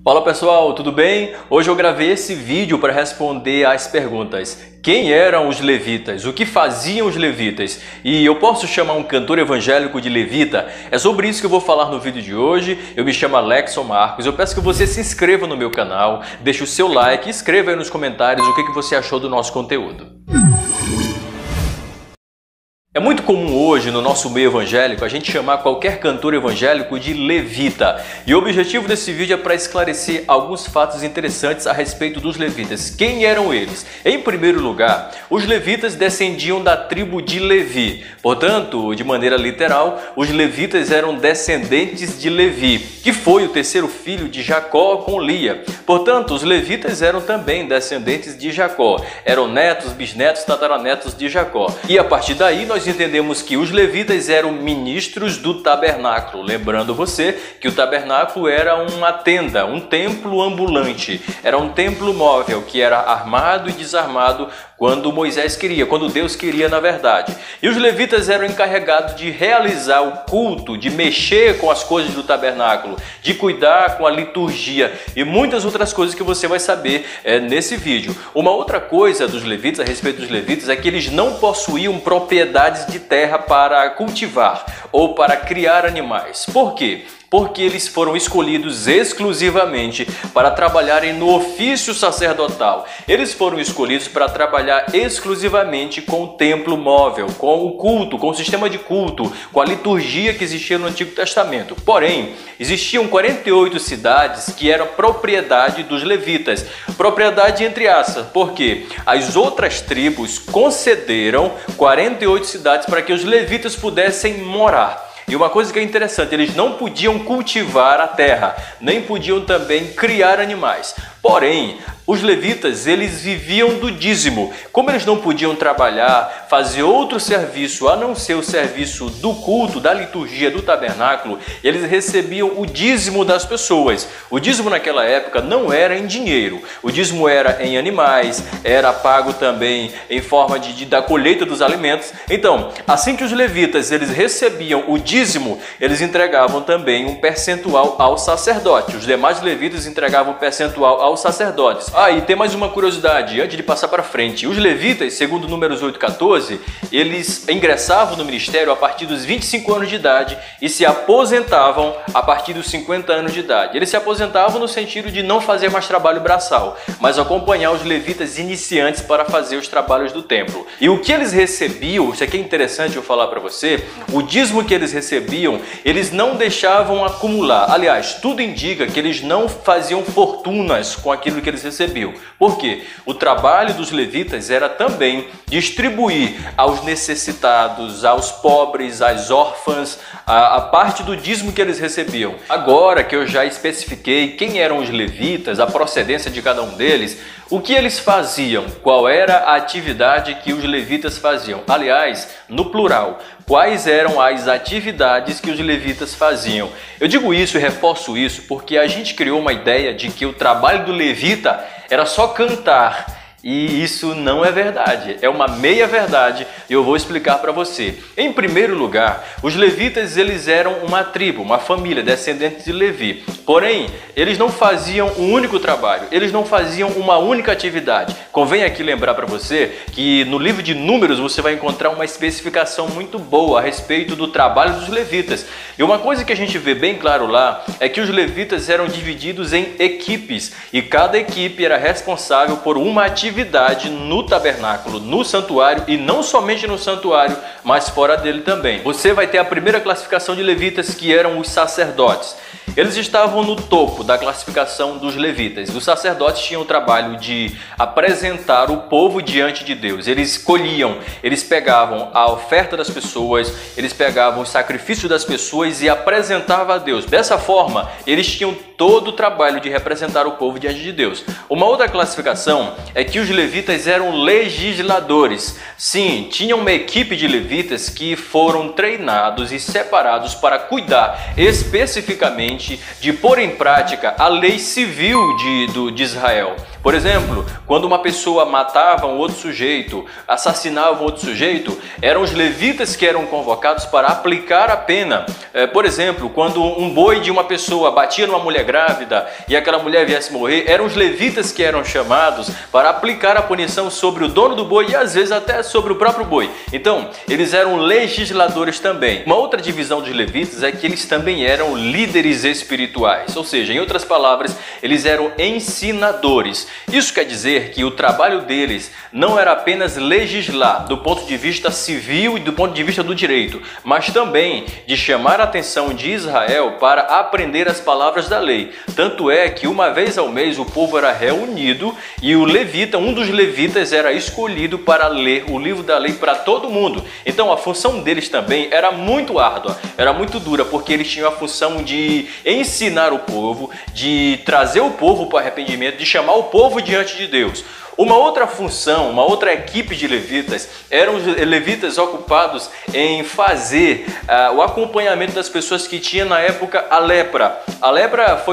Fala pessoal, tudo bem? Hoje eu gravei esse vídeo para responder às perguntas: quem eram os levitas? O que faziam os levitas? E eu posso chamar um cantor evangélico de levita? É sobre isso que eu vou falar no vídeo de hoje. Eu me chamo Alexson Marcos. Eu peço que você se inscreva no meu canal, deixe o seu like e escreva aí nos comentários o que você achou do nosso conteúdo. É muito comum hoje no nosso meio evangélico a gente chamar qualquer cantor evangélico de levita. E o objetivo desse vídeo é para esclarecer alguns fatos interessantes a respeito dos levitas. Quem eram eles? Em primeiro lugar, os levitas descendiam da tribo de Levi. Portanto, de maneira literal, os levitas eram descendentes de Levi, que foi o terceiro filho de Jacó com Lia. Portanto, os levitas eram também descendentes de Jacó. Eram netos, bisnetos, tataranetos de Jacó. E a partir daí nós entendemos que os levitas eram ministros do tabernáculo. Lembrando você que o tabernáculo era uma tenda, um templo ambulante. Era um templo móvel que era armado e desarmado quando Moisés queria, quando Deus queria na verdade. E os levitas eram encarregados de realizar o culto, de mexer com as coisas do tabernáculo, de cuidar com a liturgia e muitas outras coisas que você vai saber nesse vídeo. Uma outra coisa dos levitas, a respeito dos levitas, é que eles não possuíam propriedades de terra para cultivar ou para criar animais. Por quê? Porque eles foram escolhidos exclusivamente para trabalharem no ofício sacerdotal. Eles foram escolhidos para trabalhar exclusivamente com o templo móvel, com o culto, com o sistema de culto, com a liturgia que existia no Antigo Testamento. Porém, existiam 48 cidades que eram propriedade dos levitas. Propriedade entre aspas, porque as outras tribos concederam 48 cidades para que os levitas pudessem morar. E uma coisa que é interessante, eles não podiam cultivar a terra, nem podiam também criar animais. Porém, os levitas, eles viviam do dízimo. Como eles não podiam trabalhar, fazer outro serviço, a não ser o serviço do culto, da liturgia, do tabernáculo, eles recebiam o dízimo das pessoas. O dízimo naquela época não era em dinheiro. O dízimo era em animais, era pago também em forma da colheita dos alimentos. Então, assim que os levitas, eles recebiam o dízimo, eles entregavam também um percentual ao sacerdote. Os demais levitas entregavam um percentual aos sacerdotes. E tem mais uma curiosidade, antes de passar para frente. Os levitas, segundo Números 8:14, eles ingressavam no ministério a partir dos 25 anos de idade e se aposentavam a partir dos 50 anos de idade. Eles se aposentavam no sentido de não fazer mais trabalho braçal, mas acompanhar os levitas iniciantes para fazer os trabalhos do templo. E o que eles recebiam, isso aqui é interessante eu falar para você, o dízimo que eles recebiam, eles não deixavam acumular. Aliás, tudo indica que eles não faziam fortunas com aquilo que eles recebiam. Por quê? O trabalho dos levitas era também distribuir aos necessitados, aos pobres, às órfãs, a parte do dízimo que eles recebiam. Agora que eu já especifiquei quem eram os levitas, a procedência de cada um deles, o que eles faziam? Qual era a atividade que os levitas faziam? Aliás, no plural, quais eram as atividades que os levitas faziam? Eu digo isso e reforço isso porque a gente criou uma ideia de que o trabalho do levita era só cantar. E isso não é verdade, é uma meia verdade e eu vou explicar para você. Em primeiro lugar, os levitas eles eram uma tribo, uma família, descendentes de Levi. Porém, eles não faziam um único trabalho, eles não faziam uma única atividade. Convém aqui lembrar para você que no livro de Números você vai encontrar uma especificação muito boa a respeito do trabalho dos levitas. E uma coisa que a gente vê bem claro lá é que os levitas eram divididos em equipes e cada equipe era responsável por uma atividade no tabernáculo, no santuário e não somente no santuário, mas fora dele também. Você vai ter a primeira classificação de levitas que eram os sacerdotes. Eles estavam no topo da classificação dos levitas. Os sacerdotes tinham o trabalho de apresentar o povo diante de Deus. Eles colhiam, eles pegavam a oferta das pessoas, eles pegavam o sacrifício das pessoas e apresentavam a Deus. Dessa forma, eles tinham todo o trabalho de representar o povo diante de Deus. Uma outra classificação é que os levitas eram legisladores. Sim, tinha uma equipe de levitas que foram treinados e separados para cuidar especificamente de pôr em prática a lei civil de Israel. Por exemplo, quando uma pessoa matava um outro sujeito, assassinava um outro sujeito, eram os levitas que eram convocados para aplicar a pena. Por exemplo, quando um boi de uma pessoa batia numa mulher grávida e aquela mulher viesse morrer, eram os levitas que eram chamados para aplicar a punição sobre o dono do boi e às vezes até sobre o próprio boi. Então, eles eram legisladores também. Uma outra divisão dos levitas é que eles também eram líderes espirituais, ou seja, em outras palavras, eles eram ensinadores. Isso quer dizer que o trabalho deles não era apenas legislar do ponto de vista civil e do ponto de vista do direito, mas também de chamar a atenção de Israel para aprender as palavras da lei. Tanto é que uma vez ao mês o povo era reunido e o levita, um dos levitas, era escolhido para ler o livro da lei para todo mundo. Então a função deles também era muito árdua, era muito dura, porque eles tinham a função de ensinar o povo, de trazer o povo para o arrependimento, de chamar o povo diante de Deus. Uma outra função, uma outra equipe de levitas, eram os levitas ocupados em fazer o acompanhamento das pessoas que tinham na época a lepra. A lepra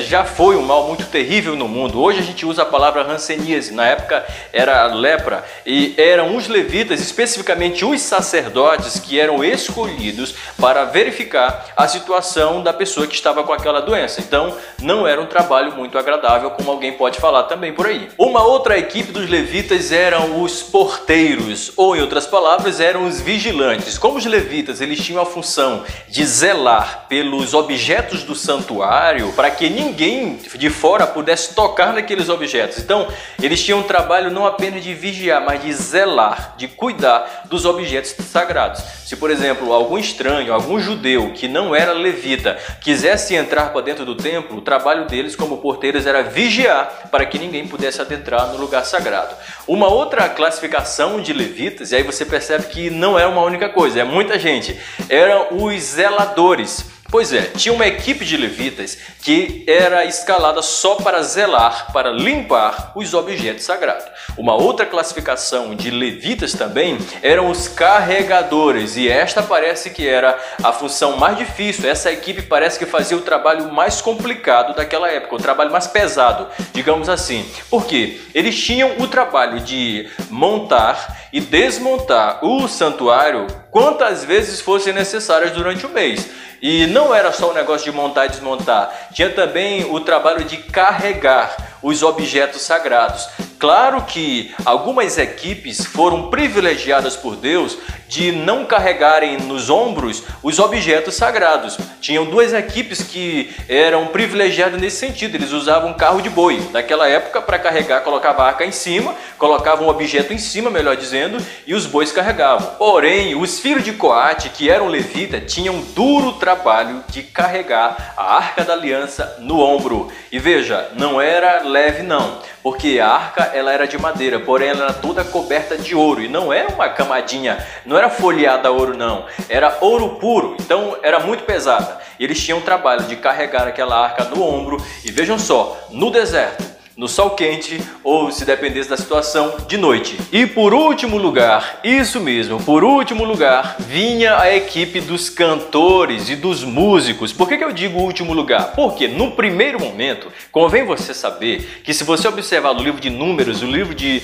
já foi um mal muito terrível no mundo. Hoje a gente usa a palavra hanseníase, na época era lepra. E eram os levitas, especificamente os sacerdotes, que eram escolhidos para verificar a situação da pessoa que estava com aquela doença. Então não era um trabalho muito agradável, como alguém pode falar também por aí. Uma outra equipe dos levitas eram os porteiros, ou em outras palavras, eram os vigilantes. Como os levitas eles tinham a função de zelar pelos objetos do santuário, para que ninguém de fora pudesse tocar naqueles objetos. Então, eles tinham um trabalho não apenas de vigiar, mas de zelar, de cuidar dos objetos sagrados. Se, por exemplo, algum estranho, algum judeu que não era levita, quisesse entrar para dentro do templo, o trabalho deles como porteiros era vigiar para que ninguém pudesse adentrar no lugar sagrado. Uma outra classificação de levitas, e aí você percebe que não é uma única coisa, é muita gente, eram os zeladores. Pois é, tinha uma equipe de levitas que era escalada só para zelar, para limpar os objetos sagrados. Uma outra classificação de levitas também eram os carregadores, e esta parece que era a função mais difícil. Essa equipe parece que fazia o trabalho mais complicado daquela época, o trabalho mais pesado, digamos assim. Por quê? Eles tinham o trabalho de montar e desmontar o santuário quantas vezes fossem necessárias durante o mês. E não era só o negócio de montar e desmontar, tinha também o trabalho de carregar os objetos sagrados. Claro que algumas equipes foram privilegiadas por Deus de não carregarem nos ombros os objetos sagrados. Tinham duas equipes que eram privilegiadas nesse sentido. Eles usavam um carro de boi naquela época para carregar, colocava a arca em cima, colocavam um objeto em cima, melhor dizendo, e os bois carregavam. Porém, os filhos de Coate, que eram levitas, tinham um duro trabalho de carregar a arca da aliança no ombro. E veja, não era leve não, porque a arca ela era de madeira, porém ela era toda coberta de ouro, e não era uma camadinha, não era folheada a ouro não, era ouro puro, então era muito pesada. E eles tinham o trabalho de carregar aquela arca no ombro, e vejam só, no deserto, no sol quente, ou se dependesse da situação, de noite. E por último lugar, isso mesmo, por último lugar, vinha a equipe dos cantores e dos músicos. Por que eu digo último lugar? Porque no primeiro momento, convém você saber que se você observar no livro de Números, o livro de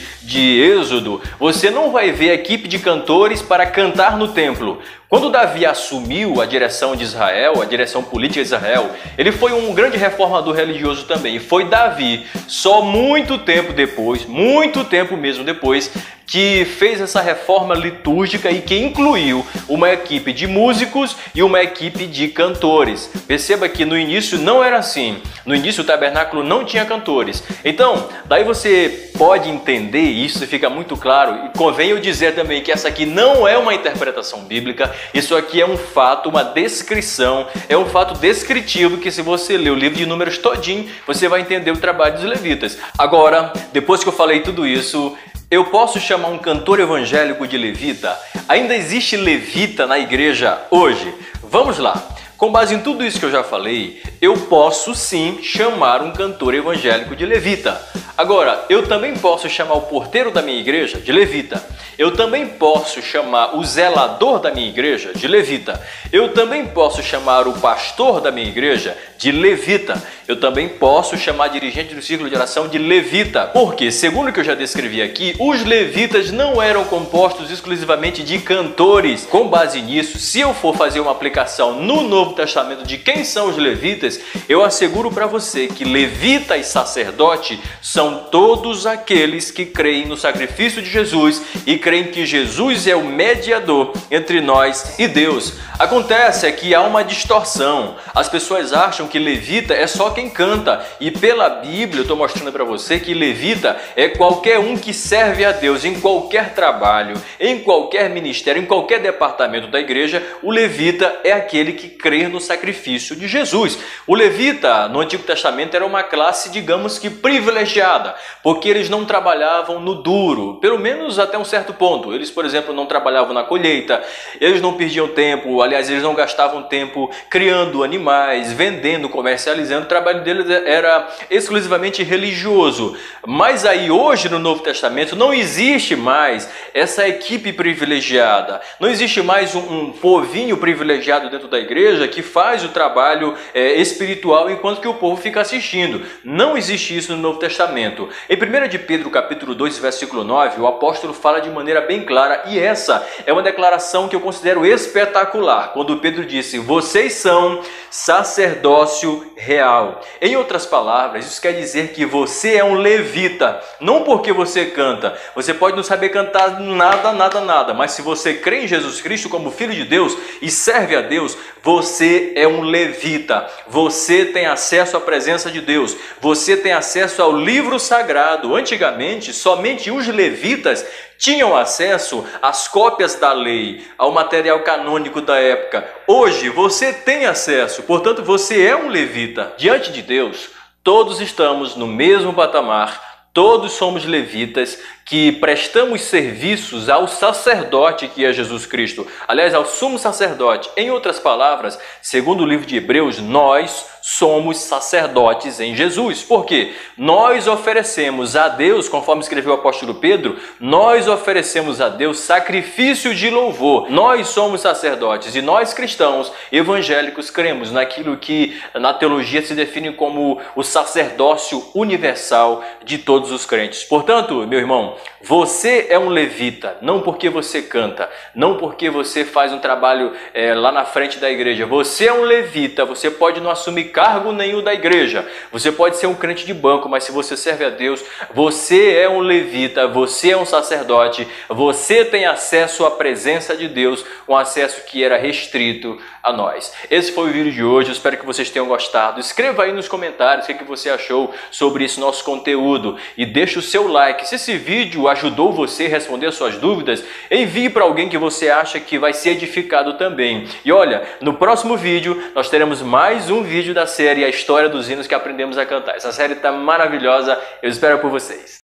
Êxodo, você não vai ver a equipe de cantores para cantar no templo. Quando Davi assumiu a direção de Israel, a direção política de Israel, ele foi um grande reformador religioso também. E foi Davi, só muito tempo depois, muito tempo mesmo depois, que fez essa reforma litúrgica e que incluiu uma equipe de músicos e uma equipe de cantores. Perceba que no início não era assim. No início o tabernáculo não tinha cantores. Então, daí você pode entender isso, fica muito claro. E convém eu dizer também que essa aqui não é uma interpretação bíblica. Isso aqui é um fato, uma descrição, é um fato descritivo que se você ler o livro de Números todinho, você vai entender o trabalho dos levitas. Agora, depois que eu falei tudo isso, eu posso chamar um cantor evangélico de levita? Ainda existe levita na igreja hoje? Vamos lá. Com base em tudo isso que eu já falei, eu posso sim chamar um cantor evangélico de levita. Agora, eu também posso chamar o porteiro da minha igreja de levita. Eu também posso chamar o zelador da minha igreja de levita. Eu também posso chamar o pastor da minha igreja de levita. Eu também posso chamar dirigente do círculo de oração de levita. Porque, segundo o que eu já descrevi aqui, os levitas não eram compostos exclusivamente de cantores. Com base nisso, se eu for fazer uma aplicação no Novo Testamento de quem são os levitas, eu asseguro para você que levita e sacerdote são todos aqueles que creem no sacrifício de Jesus e creem que Jesus é o mediador entre nós e Deus. Acontece é que há uma distorção. As pessoas acham que levita é só quem canta, e pela Bíblia eu estou mostrando para você que levita é qualquer um que serve a Deus em qualquer trabalho, em qualquer ministério, em qualquer departamento da igreja. O levita é aquele que crê no sacrifício de Jesus. O levita no Antigo Testamento era uma classe, digamos que privilegiada, porque eles não trabalhavam no duro, pelo menos até um certo ponto. Eles, por exemplo, não trabalhavam na colheita, eles não perdiam tempo, aliás, eles não gastavam tempo criando animais, vendendo, comercializando. O trabalho deles era exclusivamente religioso. Mas aí hoje no Novo Testamento não existe mais essa equipe privilegiada, não existe mais um povinho privilegiado dentro da igreja que faz o trabalho espiritual enquanto que o povo fica assistindo. Não existe isso no Novo Testamento. Em 1 de Pedro capítulo 2, versículo 9, o apóstolo fala de maneira bem clara, e essa é uma declaração que eu considero espetacular, quando Pedro disse: vocês são sacerdócio real. Em outras palavras, isso quer dizer que você é um levita, não porque você canta. Você pode não saber cantar nada, mas se você crê em Jesus Cristo como Filho de Deus e serve a Deus, você é um levita. Você tem acesso à presença de Deus, você tem acesso ao livro sagrado. Antigamente, somente os levitas tinham acesso às cópias da lei, ao material canônico da época. Hoje você tem acesso, portanto você é um levita. Diante de Deus, todos estamos no mesmo patamar, todos somos levitas que prestamos serviços ao sacerdote que é Jesus Cristo, aliás, ao sumo sacerdote. Em outras palavras, segundo o livro de Hebreus, nós somos sacerdotes em Jesus. Por quê? Nós oferecemos a Deus, conforme escreveu o apóstolo Pedro, nós oferecemos a Deus sacrifício de louvor. Nós somos sacerdotes e nós cristãos evangélicos cremos naquilo que na teologia se define como o sacerdócio universal de todos os crentes. Portanto, meu irmão, você é um levita, não porque você canta, não porque você faz um trabalho lá na frente da igreja. Você é um levita, você pode não assumir cargo nenhum da igreja, você pode ser um crente de banco, mas se você serve a Deus, você é um levita, você é um sacerdote, você tem acesso à presença de Deus, um acesso que era restrito a nós. Esse foi o vídeo de hoje, eu espero que vocês tenham gostado. Escreva aí nos comentários o que você achou sobre esse nosso conteúdo e deixe o seu like. Se esse vídeo ajudou você a responder as suas dúvidas, envie para alguém que você acha que vai ser edificado também. E olha, no próximo vídeo nós teremos mais um vídeo da série A História dos Hinos que Aprendemos a Cantar. Essa série está maravilhosa, eu espero por vocês.